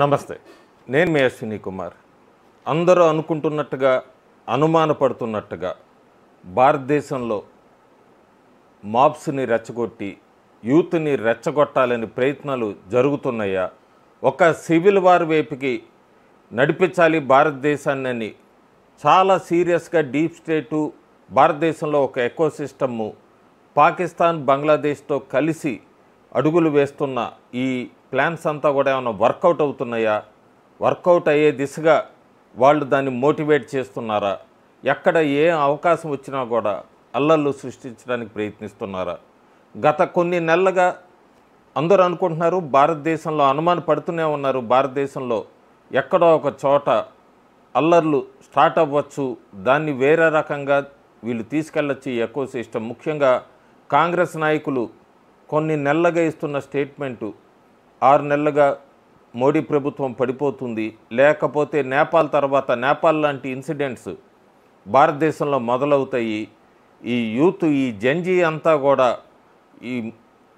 నమస్తే. నేను మీ అశ్విని కుమార్. అందరూ అనుకుంటున్నట్టుగా, అనుమానపడుతున్నట్టుగా భారతదేశంలో మాబ్స్ని రెచ్చగొట్టి యూత్ని రెచ్చగొట్టాలని ప్రయత్నాలు జరుగుతున్నాయా? ఒక సివిల్ వార్ వైపుకి నడిపించాలి భారతదేశాన్ని చాలా సీరియస్గా డీప్ స్టేటు భారతదేశంలో ఒక ఎకోసిస్టము పాకిస్తాన్, బంగ్లాదేశ్తో కలిసి అడుగులు వేస్తున్న ఈ ప్లాన్స్ అంతా కూడా ఏమైనా వర్కౌట్ అవుతున్నాయా? వర్కౌట్ అయ్యే దిశగా వాళ్ళు దాన్ని మోటివేట్ చేస్తున్నారా? ఎక్కడ ఏ అవకాశం వచ్చినా కూడా అల్లర్లు సృష్టించడానికి ప్రయత్నిస్తున్నారా? గత కొన్ని నెలలుగా అందరూ అనుకుంటున్నారు, భారతదేశంలో అనుమాన పడుతూనే ఉన్నారు, భారతదేశంలో ఎక్కడో ఒక చోట అల్లర్లు స్టార్ట్ అవ్వచ్చు, దాన్ని వేరే రకంగా వీళ్ళు తీసుకెళ్ళచ్చు ఈ ఎకో సిస్టమ్. ముఖ్యంగా కాంగ్రెస్ నాయకులు కొన్ని నెలలుగా ఇస్తున్న స్టేట్మెంటు 6 నెలలుగా మోడీ ప్రభుత్వం పడిపోతుంది, లేకపోతే నేపాల్ తర్వాత నేపాల్ లాంటి ఇన్సిడెంట్స్ భారతదేశంలో మొదలవుతాయి, ఈ యూత్ ఈ జంజీ అంతా కూడా ఈ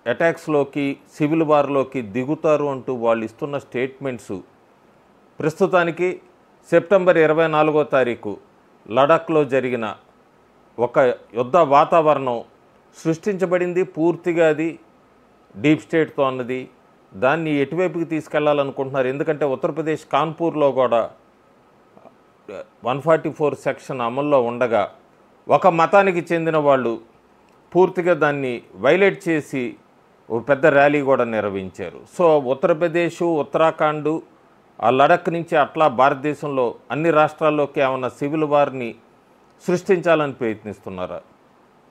అటాక్స్లోకి సివిల్ వార్లోకి దిగుతారు అంటూ వాళ్ళు ఇస్తున్న స్టేట్మెంట్స్ ప్రస్తుతానికి సెప్టెంబర్ 24వ తారీఖు లడాఖ్లో జరిగిన ఒక యుద్ధ వాతావరణం సృష్టించబడింది. పూర్తిగా అది డీప్ స్టేట్తో అన్నది. దాన్ని ఎటువైపుకి తీసుకెళ్లాలనుకుంటున్నారు? ఎందుకంటే ఉత్తరప్రదేశ్ కాన్పూర్లో కూడా 144 సెక్షన్ అమల్లో ఉండగా ఒక మతానికి చెందిన వాళ్ళు పూర్తిగా దాన్ని వైలేట్ చేసి ఒక పెద్ద ర్యాలీ కూడా నిర్వహించారు. సో ఉత్తరప్రదేశ్, ఉత్తరాఖండ్, ఆ లడఖ్ నుంచి అట్లా భారతదేశంలో అన్ని రాష్ట్రాల్లోకి ఏమన్నా సివిల్ వార్ని సృష్టించాలని ప్రయత్నిస్తున్నారా?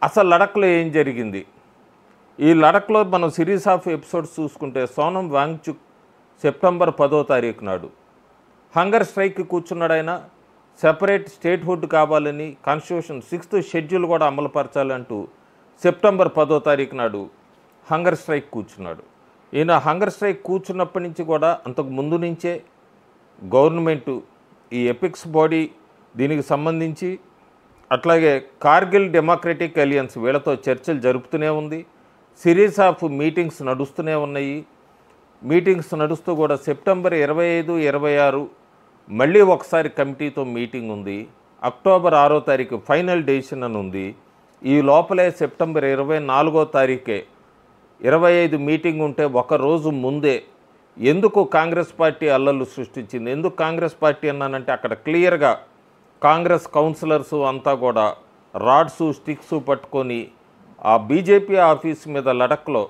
అసలు లడఖ్లో ఏం జరిగింది? ఈ లడఖ్లో మనం సిరీస్ ఆఫ్ ఎపిసోడ్స్ చూసుకుంటే సోనం వాంగ్చుక్ సెప్టెంబర్ 10వ తారీఖు నాడు హంగర్ స్ట్రైక్కి కూర్చున్నాడు. ఆయన సెపరేట్ స్టేట్హుడ్ కావాలని, కాన్స్టిట్యూషన్ 6th షెడ్యూల్ కూడా అమలుపరచాలంటూ సెప్టెంబర్ 10వ తారీఖు నాడు హంగర్ స్ట్రైక్ కూర్చున్నాడు. ఈయన హంగర్ స్ట్రైక్ కూర్చున్నప్పటి నుంచి కూడా అంతకు ముందు నుంచే గవర్నమెంటు ఈ ఎపిక్స్ బాడీ దీనికి సంబంధించి అట్లాగే కార్గిల్ డెమోక్రటిక్ అలియన్స్ వీళ్ళతో చర్చలు జరుపుతూనే ఉంది. సిరీస్ ఆఫ్ మీటింగ్స్ నడుస్తూనే ఉన్నాయి. మీటింగ్స్ నడుస్తూ కూడా సెప్టెంబర్ 25, 26 మళ్ళీ ఒకసారి కమిటీతో మీటింగ్ ఉంది. అక్టోబర్ 6వ తారీఖు ఫైనల్ డెసిషన్ అని ఉంది. ఈ లోపలే సెప్టెంబర్ 24వ తారీఖే 25 మీటింగ్ ఉంటే ఒకరోజు ముందే ఎందుకు కాంగ్రెస్ పార్టీ అల్లర్లు సృష్టించింది? ఎందుకు కాంగ్రెస్ పార్టీ అన్నానంటే అక్కడ క్లియర్గా కాంగ్రెస్ కౌన్సిలర్సు అంతా కూడా రాడ్సు, స్టిక్స్ పట్టుకొని ఆ బీజేపీ ఆఫీస్ మీద లడఖ్లో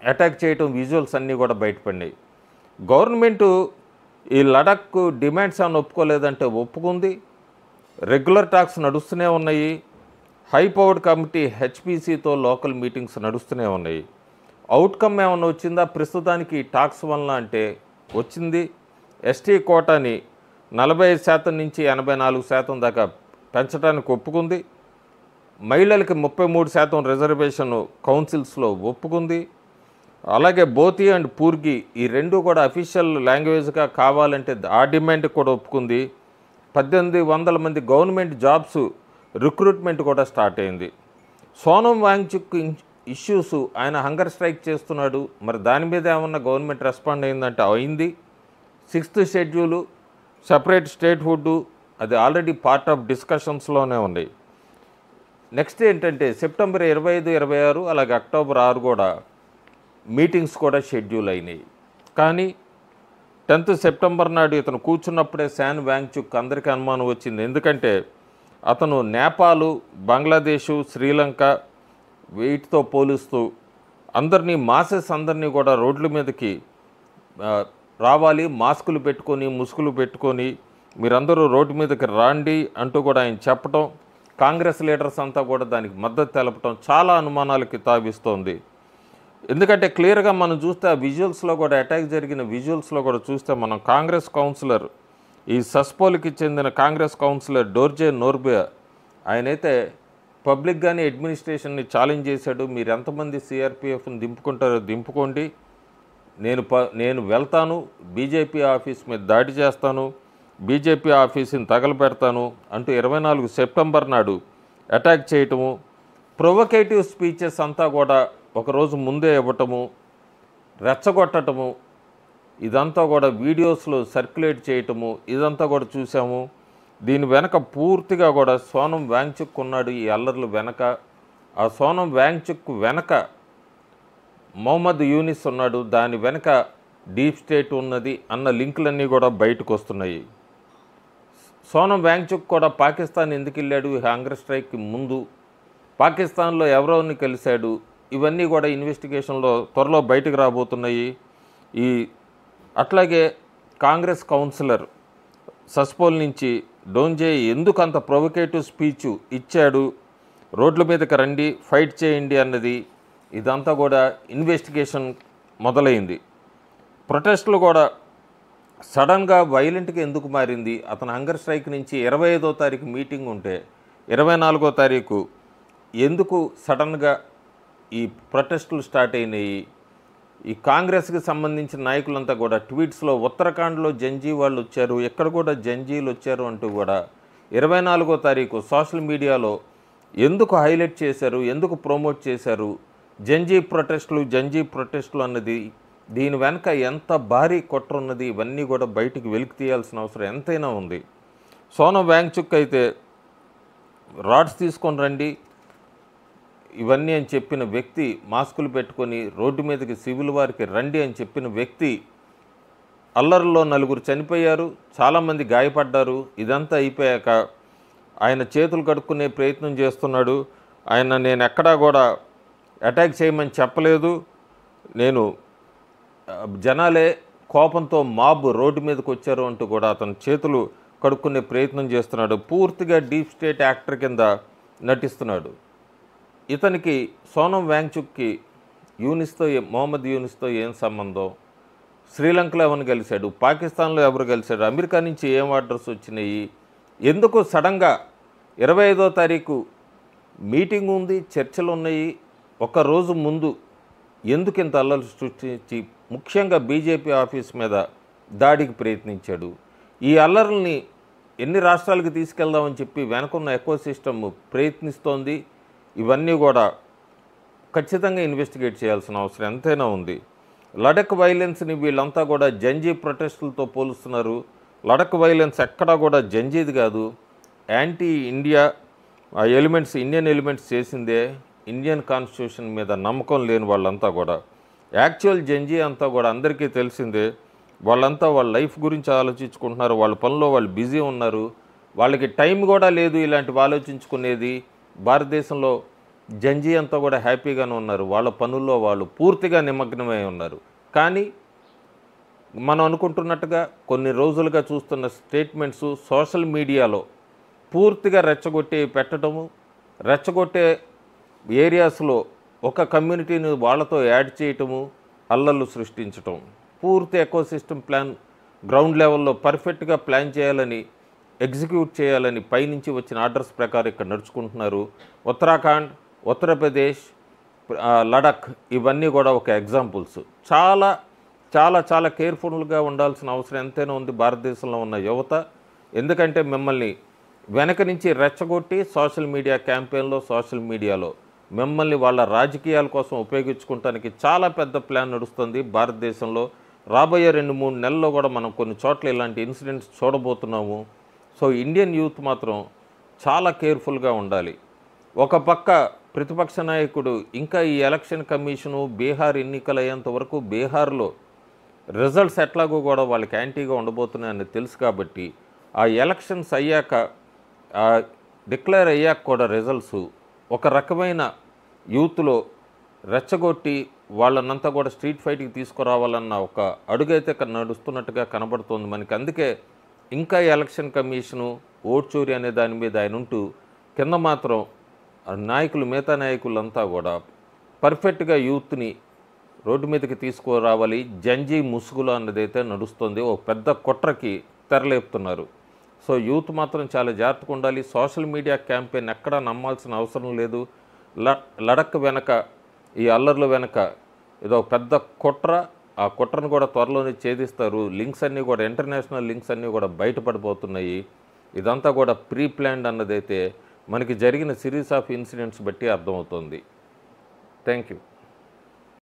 అటాక్ చేయటం విజువల్స్ అన్నీ కూడా బయటపడినాయి. గవర్నమెంటు ఈ లడఖ్ డిమాండ్స్ ఏమైనా ఒప్పుకోలేదంటే ఒప్పుకుంది. రెగ్యులర్ టాక్స్ నడుస్తూనే ఉన్నాయి. హై పవర్డ్ కమిటీ హెచ్పిసితో లోకల్ మీటింగ్స్ నడుస్తూనే ఉన్నాయి. అవుట్కమ్ ఏమైనా వచ్చిందా ప్రస్తుతానికి టాక్స్ వలన అంటే? వచ్చింది. ఎస్టీ కోటాని 45% నుంచి 84% దాకా పెంచడానికి ఒప్పుకుంది. మహిళలకి 33% రిజర్వేషన్ కౌన్సిల్స్లో ఒప్పుకుంది. అలాగే బోతి అండ్ పూర్గి ఈ రెండు కూడా అఫీషియల్ లాంగ్వేజ్గా కావాలంటే ఆ డిమాండ్ కూడా ఒప్పుకుంది. 1800 మంది గవర్నమెంట్ జాబ్స్ రిక్రూట్మెంట్ కూడా స్టార్ట్ అయింది. సోనం వాంగ్చుక్ ఇష్యూస్, ఆయన హంగర్ స్ట్రైక్ చేస్తున్నాడు, మరి దాని మీద ఏమన్నా గవర్నమెంట్ రెస్పాండ్ అయిందంటే అయింది. 6th షెడ్యూలు, సపరేట్ స్టేట్హుడ్ అది ఆల్రెడీ పార్ట్ ఆఫ్ డిస్కషన్స్లోనే ఉన్నాయి. నెక్స్ట్ ఏంటంటే సెప్టెంబర్ 25, 26 అలాగే అక్టోబర్ 6 కూడా మీటింగ్స్ కూడా షెడ్యూల్ అయినాయి. కానీ 10th సెప్టెంబర్ నాడు ఇతను కూర్చున్నప్పుడే శాన్ వాంగ్చుక్ అందరికీ అనుమానం వచ్చింది. ఎందుకంటే అతను నేపాలు, బంగ్లాదేశు, శ్రీలంక వీటితో పోలుస్తూ అందరినీ మాసెస్ అందరినీ కూడా రోడ్ల మీదకి రావాలి, మాస్కులు పెట్టుకొని, ముసుగులు పెట్టుకొని మీరందరూ రోడ్డు మీదకి రాండి అంటూ కూడా ఆయన చెప్పటం, కాంగ్రెస్ లీడర్స్ అంతా కూడా దానికి మద్దతు తెలపటం చాలా అనుమానాలకి తావిస్తోంది. ఎందుకంటే క్లియర్గా మనం చూస్తే ఆ విజువల్స్లో కూడా అటాక్ జరిగిన విజువల్స్లో కూడా చూస్తే మనం కాంగ్రెస్ కౌన్సిలర్, ఈ సస్పోల్కి చెందిన కాంగ్రెస్ కౌన్సిలర్ డోర్జే నోర్బే ఆయనైతే పబ్లిక్గానే అడ్మినిస్ట్రేషన్ని ఛాలెంజ్ చేశాడు. మీరు ఎంతమంది సిఆర్పిఎఫ్ని దింపుకుంటారో దింపుకోండి, నేను వెళ్తాను, బీజేపీ ఆఫీస్ మీద దాడి చేస్తాను, బీజేపీ ఆఫీసుని తగలబెడతాను అంటూ 24 సెప్టెంబర్ నాడు అటాక్ చేయటము, ప్రొవొకేటివ్ స్పీచెస్ అంతా కూడా ఒకరోజు ముందే ఇవ్వటము, రెచ్చగొట్టటము, ఇదంతా కూడా వీడియోస్లో సర్క్యులేట్ చేయటము ఇదంతా కూడా చూసాము. దీని వెనక పూర్తిగా కూడా సోనం వాంగ్చుక్ ఉన్నాడు ఈ అల్లర్లు వెనక. ఆ సోనం వాంగ్చుక్ వెనక మొహమ్మద్ యూనిస్ ఉన్నాడు, దాని వెనక డీప్ స్టేట్ ఉన్నది అన్న లింకులన్నీ కూడా బయటకు వస్తున్నాయి. సోనం వాంగ్చుక్ కూడా పాకిస్తాన్ ఎందుకు వెళ్ళాడు హంగర్ స్ట్రైక్కి ముందు, పాకిస్తాన్లో ఎవరెవరిని కలిశాడు, ఇవన్నీ కూడా ఇన్వెస్టిగేషన్లో త్వరలో బయటకు రాబోతున్నాయి. అట్లాగే కాంగ్రెస్ కౌన్సిలర్ సస్పోల్ నుంచి డోంజే ఎందుకు అంత ప్రొవొకేటివ్ స్పీచ్ ఇచ్చాడు, రోడ్ల మీదకి రండి ఫైట్ చేయండి అన్నది, ఇదంతా కూడా ఇన్వెస్టిగేషన్ మొదలైంది. ప్రొటెస్టులు కూడా సడన్గా వైలెంట్గా ఎందుకు మారింది, అతను హంగర్ స్ట్రైక్ నుంచి 25వ తారీఖు మీటింగ్ ఉంటే 24వ తారీఖు ఎందుకు సడన్గా ఈ ప్రొటెస్టులు స్టార్ట్ అయినాయి. ఈ కాంగ్రెస్కి సంబంధించిన నాయకులంతా కూడా ట్వీట్స్లో ఉత్తరాఖండ్లో జంజీ వాళ్ళు వచ్చారు, ఎక్కడ కూడా జంజీలు వచ్చారు అంటూ కూడా 24వ తారీఖు సోషల్ మీడియాలో ఎందుకు హైలైట్ చేశారు, ఎందుకు ప్రమోట్ చేశారు, జంజీ ప్రొటెస్టులు అన్నది, దీని వెనక ఎంత భారీ కుట్ర ఉన్నది, ఇవన్నీ కూడా బయటికి వెలికి తీయాల్సిన అవసరం ఎంతైనా ఉంది. సోనం వాంగ్చుక్ అయితే రాడ్స్ తీసుకొని రండి ఇవన్నీ అని చెప్పిన వ్యక్తి, మాస్కులు పెట్టుకొని రోడ్డు మీదకి సివిల్ వారికి రండి అని చెప్పిన వ్యక్తి, అల్లర్లో 4 చనిపోయారు, చాలామంది గాయపడ్డారు. ఇదంతా అయిపోయాక ఆయన చేతులు కడుక్కునే ప్రయత్నం చేస్తున్నాడు. నేను ఎక్కడా కూడా అటాక్ చేయమని చెప్పలేదు, నేను జనాలే కోపంతో మాబ్ రోడ్డు మీదకి వచ్చారు అంటూ కూడా అతను చేతులు కడుక్కునే ప్రయత్నం చేస్తున్నాడు. పూర్తిగా డీప్ స్టేట్ యాక్టర్ కింద నటిస్తున్నాడు. ఇతనికి సోనం వాంగ్చుక్కి మొహమ్మద్ యూనిస్తో ఏం సంబంధం, శ్రీలంకలో ఎవరిని కలిశాడు, పాకిస్తాన్లో ఎవరు కలిశాడు, అమెరికా నుంచి ఏం ఆర్డర్స్ వచ్చినాయి, ఎందుకు సడన్గా 25వ తారీఖు మీటింగ్ ఉంది, చర్చలు ఉన్నాయి, ఒక రోజు ముందు ఎందుకు ఇంత అల్లర్లు సృష్టించి ముఖ్యంగా బీజేపీ ఆఫీస్ మీద దాడికి ప్రయత్నించాడు. ఈ అల్లర్లని ఎన్ని రాష్ట్రాలకు తీసుకెళ్దామని చెప్పి వెనకున్న ఎకో సిస్టమ్ ప్రయత్నిస్తోంది. ఇవన్నీ కూడా ఖచ్చితంగా ఇన్వెస్టిగేట్ చేయాల్సిన అవసరం ఎంతైనా ఉంది. లడక్ వైలెన్స్ని వీళ్ళంతా కూడా జంజీ ప్రొటెస్టులతో పోలుస్తున్నారు. లడక్ వైలెన్స్ ఎక్కడా కూడా జంజీది కాదు, యాంటీ ఇండియా ఇండియన్ ఎలిమెంట్స్ చేసిందే. ఇండియన్ కాన్స్టిట్యూషన్ మీద నమ్మకం లేని వాళ్ళంతా కూడా యాక్చువల్ జంజీ అంతా కూడా అందరికీ తెలిసిందే. వాళ్ళంతా వాళ్ళ లైఫ్ గురించి ఆలోచించుకుంటున్నారు, వాళ్ళ పనిలో వాళ్ళు బిజీ ఉన్నారు, వాళ్ళకి టైం కూడా లేదు ఇలాంటివి ఆలోచించుకునేది. భారతదేశంలో జంజీ అంతా కూడా హ్యాపీగానే ఉన్నారు, వాళ్ళ పనుల్లో వాళ్ళు పూర్తిగా నిమగ్నమై ఉన్నారు. కానీ మనం అనుకుంటున్నట్టుగా కొన్ని రోజులుగా చూస్తున్న స్టేట్మెంట్స్ సోషల్ మీడియాలో పూర్తిగా రెచ్చగొట్టే ఏరియాస్లో ఒక కమ్యూనిటీని వాళ్ళతో యాడ్ చేయటము, అల్లర్లు సృష్టించటం, పూర్తి ఎకోసిస్టమ్ ప్లాన్ గ్రౌండ్ లెవెల్లో పర్ఫెక్ట్గా ప్లాన్ చేయాలని, ఎగ్జిక్యూట్ చేయాలని పైనుంచి వచ్చిన ఆర్డర్స్ ప్రకారం ఇక్కడ నడుచుకుంటున్నారు. ఉత్తరాఖండ్, ఉత్తరప్రదేశ్, లడక్ ఇవన్నీ కూడా ఒక ఎగ్జాంపుల్స్. చాలా చాలా చాలా కేర్ఫుల్గా ఉండాల్సిన అవసరం ఎంతైనా ఉంది భారతదేశంలో ఉన్న యువత. ఎందుకంటే మిమ్మల్ని వెనక నుంచి రెచ్చగొట్టి సోషల్ మీడియా క్యాంపెయిన్లో, సోషల్ మీడియాలో మిమ్మల్ని వాళ్ళ రాజకీయాల కోసం ఉపయోగించుకోవడానికి చాలా పెద్ద ప్లాన్ నడుస్తుంది భారతదేశంలో. రాబోయే 2-3 నెలల్లో కూడా మనం కొన్ని చోట్ల ఇలాంటి ఇన్సిడెంట్స్ చూడబోతున్నాము. సో ఇండియన్ యూత్ మాత్రం చాలా కేర్ఫుల్గా ఉండాలి. ఒక పక్క ప్రతిపక్ష నాయకుడు ఇంకా ఈ ఎలక్షన్ కమిషను బీహార్ ఎన్నికలు అయ్యేంత వరకు బీహార్లో రిజల్ట్స్ ఎట్లాగో కూడా వాళ్ళకి యాంటీగా ఉండబోతున్నాయని తెలుసు కాబట్టి ఆ ఎలక్షన్స్ అయ్యాక డిక్లేర్ అయ్యాక కూడా రిజల్ట్స్ ఒక రకమైన యూత్లో రెచ్చగొట్టి వాళ్ళనంతా కూడా స్ట్రీట్ ఫైట్కి తీసుకురావాలన్న ఒక అడుగైతే నడుస్తున్నట్టుగా కనబడుతోంది మనకి. అందుకే ఇంకా ఎలక్షన్ కమిషను ఓట్ చోరీ అనే దాని మీద ఆయన ఉంటూ కింద మాత్రం మిగతా నాయకులంతా కూడా పర్ఫెక్ట్గా యూత్ని రోడ్డు మీదకి తీసుకురావాలి, జంజీ ముసుగులు అన్నదైతే నడుస్తుంది. ఒక పెద్ద కుట్రకి తెరలేపుతున్నారు. సో యూత్ మాత్రం చాలా జాగ్రత్తగా ఉండాలి. సోషల్ మీడియా క్యాంపెయిన్ ఎక్కడా నమ్మాల్సిన అవసరం లేదు. లడక్ వెనక, ఈ అల్లర్ల వెనక ఏదో పెద్ద కుట్ర, ఆ కుట్రను కూడా త్వరలోనే ఛేదిస్తారు. లింక్స్ అన్నీ కూడా, ఇంటర్నేషనల్ లింక్స్ అన్నీ కూడా బయటపడిపోతున్నాయి. ఇదంతా కూడా ప్రీ ప్లాన్డ్ అన్నదైతే మనకి జరిగిన సిరీస్ ఆఫ్ ఇన్సిడెంట్స్ బట్టి అర్థమవుతుంది. Thank you.